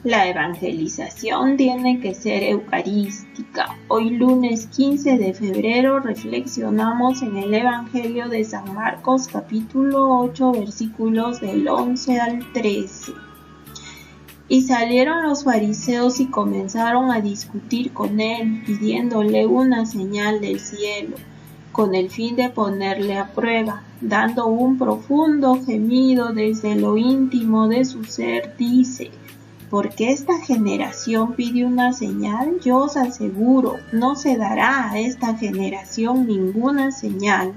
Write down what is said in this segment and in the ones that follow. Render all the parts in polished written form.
La evangelización tiene que ser eucarística. Hoy lunes 15 de febrero reflexionamos en el Evangelio de San Marcos capítulo 8 versículos del 11 al 13. Y salieron los fariseos y comenzaron a discutir con él, pidiéndole una señal del cielo, con el fin de ponerle a prueba. Dando un profundo gemido desde lo íntimo de su ser, dice: porque esta generación pide una señal, yo os aseguro, no se dará a esta generación ninguna señal.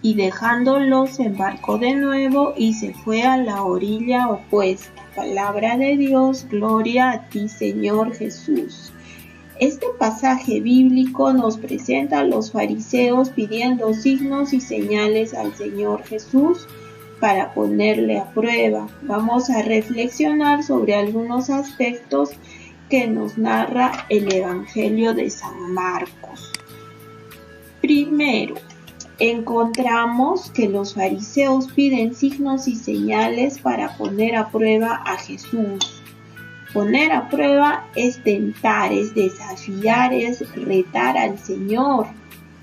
Y dejándolos se embarcó de nuevo y se fue a la orilla opuesta. Palabra de Dios, gloria a ti, Señor Jesús. Este pasaje bíblico nos presenta a los fariseos pidiendo signos y señales al Señor Jesús para ponerle a prueba. Vamos a reflexionar sobre algunos aspectos que nos narra el Evangelio de San Marcos. Primero, encontramos que los fariseos piden signos y señales para poner a prueba a Jesús. Poner a prueba es tentar, es desafiar, es retar al Señor.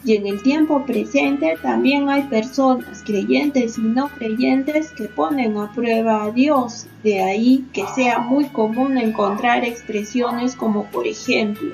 Y en el tiempo presente también hay personas, creyentes y no creyentes, que ponen a prueba a Dios. De ahí que sea muy común encontrar expresiones como, por ejemplo,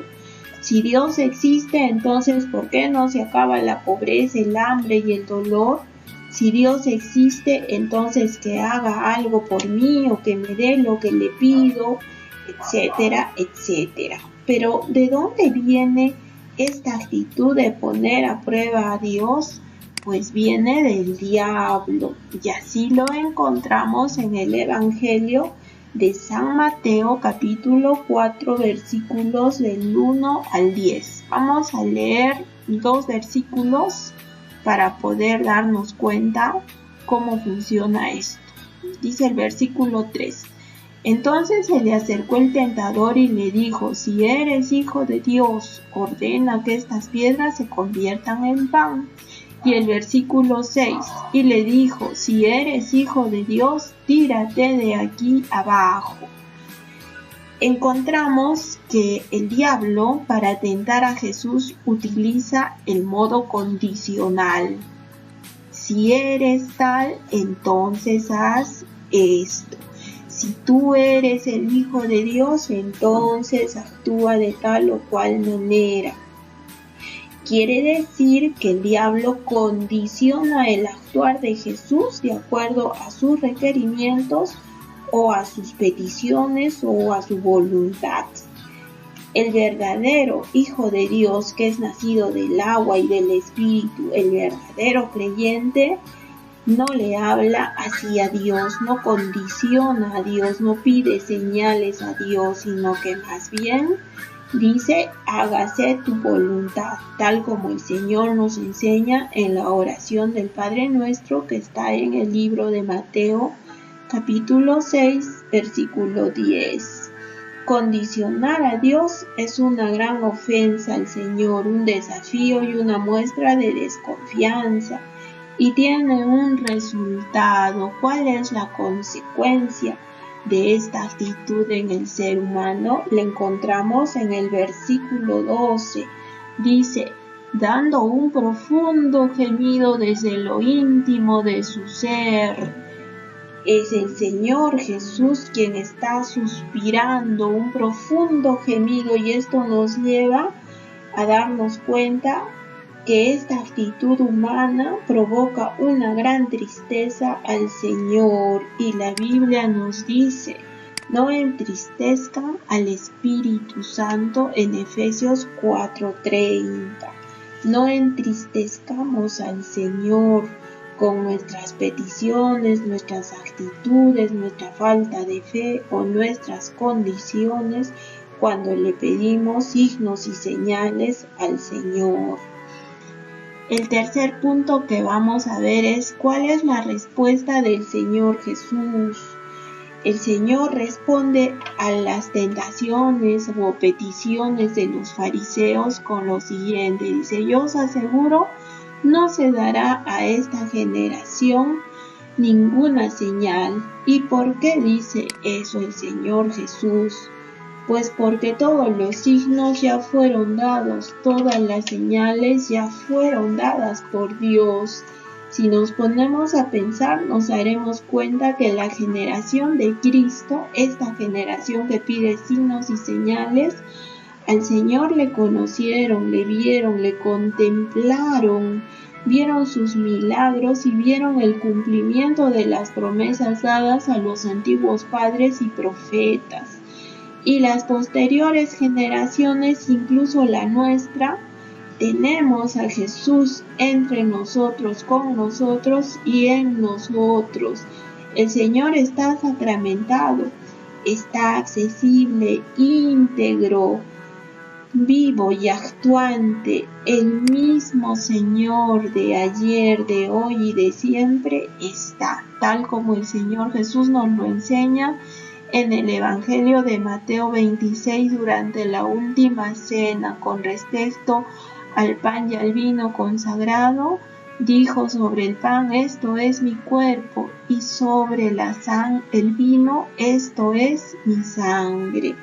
si Dios existe, entonces ¿por qué no se acaba la pobreza, el hambre y el dolor? Si Dios existe, entonces que haga algo por mí o que me dé lo que le pido, etcétera, etcétera. Pero ¿de dónde viene esta actitud de poner a prueba a Dios? Pues viene del diablo, y así lo encontramos en el Evangelio de San Mateo capítulo 4 versículos del 1 al 10. Vamos a leer 2 versículos para poder darnos cuenta cómo funciona esto. Dice el versículo 3. Entonces se le acercó el tentador y le dijo: si eres hijo de Dios, ordena que estas piedras se conviertan en pan. Y el versículo 6, y le dijo: si eres hijo de Dios, tírate de aquí abajo. Encontramos que el diablo, para tentar a Jesús, utiliza el modo condicional. Si eres tal, entonces haz esto. Si tú eres el Hijo de Dios, entonces actúa de tal o cual manera. Quiere decir que el diablo condiciona el actuar de Jesús de acuerdo a sus requerimientos o a sus peticiones o a su voluntad. El verdadero Hijo de Dios, que es nacido del agua y del Espíritu, el verdadero creyente, no le habla así a Dios, no condiciona a Dios, no pide señales a Dios, sino que más bien dice: hágase tu voluntad, tal como el Señor nos enseña en la oración del Padre Nuestro que está en el libro de Mateo, capítulo 6, versículo 10. Condicionar a Dios es una gran ofensa al Señor, un desafío y una muestra de desconfianza. Y tiene un resultado. ¿Cuál es la consecuencia de esta actitud en el ser humano? La encontramos en el versículo 12. Dice: dando un profundo gemido desde lo íntimo de su ser. Es el Señor Jesús quien está suspirando un profundo gemido, y esto nos lleva a darnos cuenta que esta actitud humana provoca una gran tristeza al Señor, y la Biblia nos dice: no entristezcan al Espíritu Santo, en Efesios 4:30. No entristezcamos al Señor con nuestras peticiones, nuestras actitudes, nuestra falta de fe o nuestras condiciones cuando le pedimos signos y señales al Señor. El tercer punto que vamos a ver es cuál es la respuesta del Señor Jesús. El Señor responde a las tentaciones o peticiones de los fariseos con lo siguiente. Dice: yo os aseguro, no se dará a esta generación ninguna señal. ¿Y por qué dice eso el Señor Jesús? Pues porque todos los signos ya fueron dados, todas las señales ya fueron dadas por Dios. Si nos ponemos a pensar, nos daremos cuenta que la generación de Cristo, esta generación que pide signos y señales, al Señor le conocieron, le vieron, le contemplaron, vieron sus milagros y vieron el cumplimiento de las promesas dadas a los antiguos padres y profetas. Y las posteriores generaciones, incluso la nuestra, tenemos a Jesús entre nosotros, con nosotros y en nosotros. El Señor está sacramentado, está accesible, íntegro, vivo y actuante. El mismo Señor de ayer, de hoy y de siempre está, tal como el Señor Jesús nos lo enseña en el Evangelio de Mateo 26 durante la última cena con respecto al pan y al vino consagrado. Dijo sobre el pan: esto es mi cuerpo, y sobre el vino: esto es mi sangre.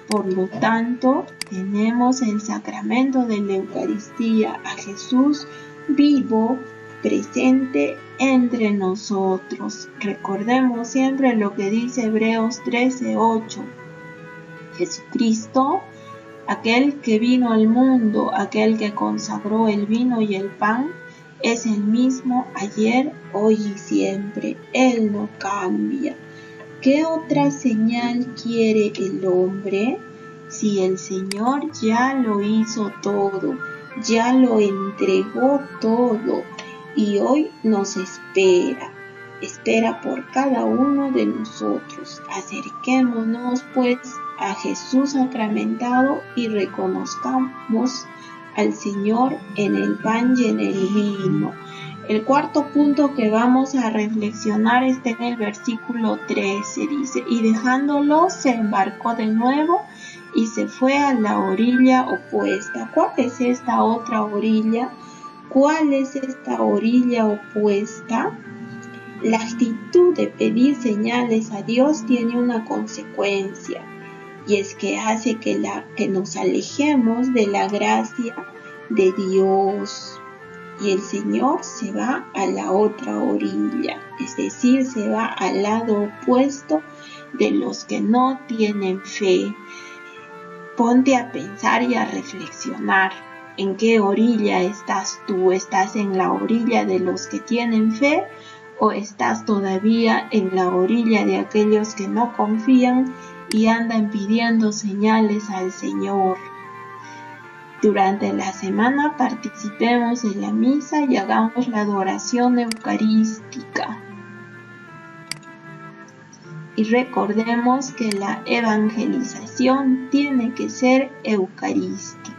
Por lo tanto, tenemos el sacramento de la Eucaristía, a Jesús vivo, presente entre nosotros. Recordemos siempre lo que dice Hebreos 13:8. Jesucristo, aquel que vino al mundo, aquel que consagró el vino y el pan, es el mismo ayer, hoy y siempre. Él no cambia. ¿Qué otra señal quiere el hombre? Si el Señor ya lo hizo todo, ya lo entregó todo, y hoy nos espera por cada uno de nosotros. Acerquémonos pues a Jesús sacramentado y reconozcamos al Señor en el pan y en el vino. El cuarto punto que vamos a reflexionar está en el versículo 13. Dice: y dejándolo se embarcó de nuevo y se fue a la orilla opuesta. ¿Cuál es esta otra orilla? ¿Cuál es esta orilla opuesta? La actitud de pedir señales a Dios tiene una consecuencia, y es que hace que nos alejemos de la gracia de Dios. Y el Señor se va a la otra orilla, es decir, se va al lado opuesto de los que no tienen fe. Ponte a pensar y a reflexionar. ¿En qué orilla estás tú? ¿Estás en la orilla de los que tienen fe o estás todavía en la orilla de aquellos que no confían y andan pidiendo señales al Señor? Durante la semana participemos en la misa y hagamos la adoración eucarística. Y recordemos que la evangelización tiene que ser eucarística.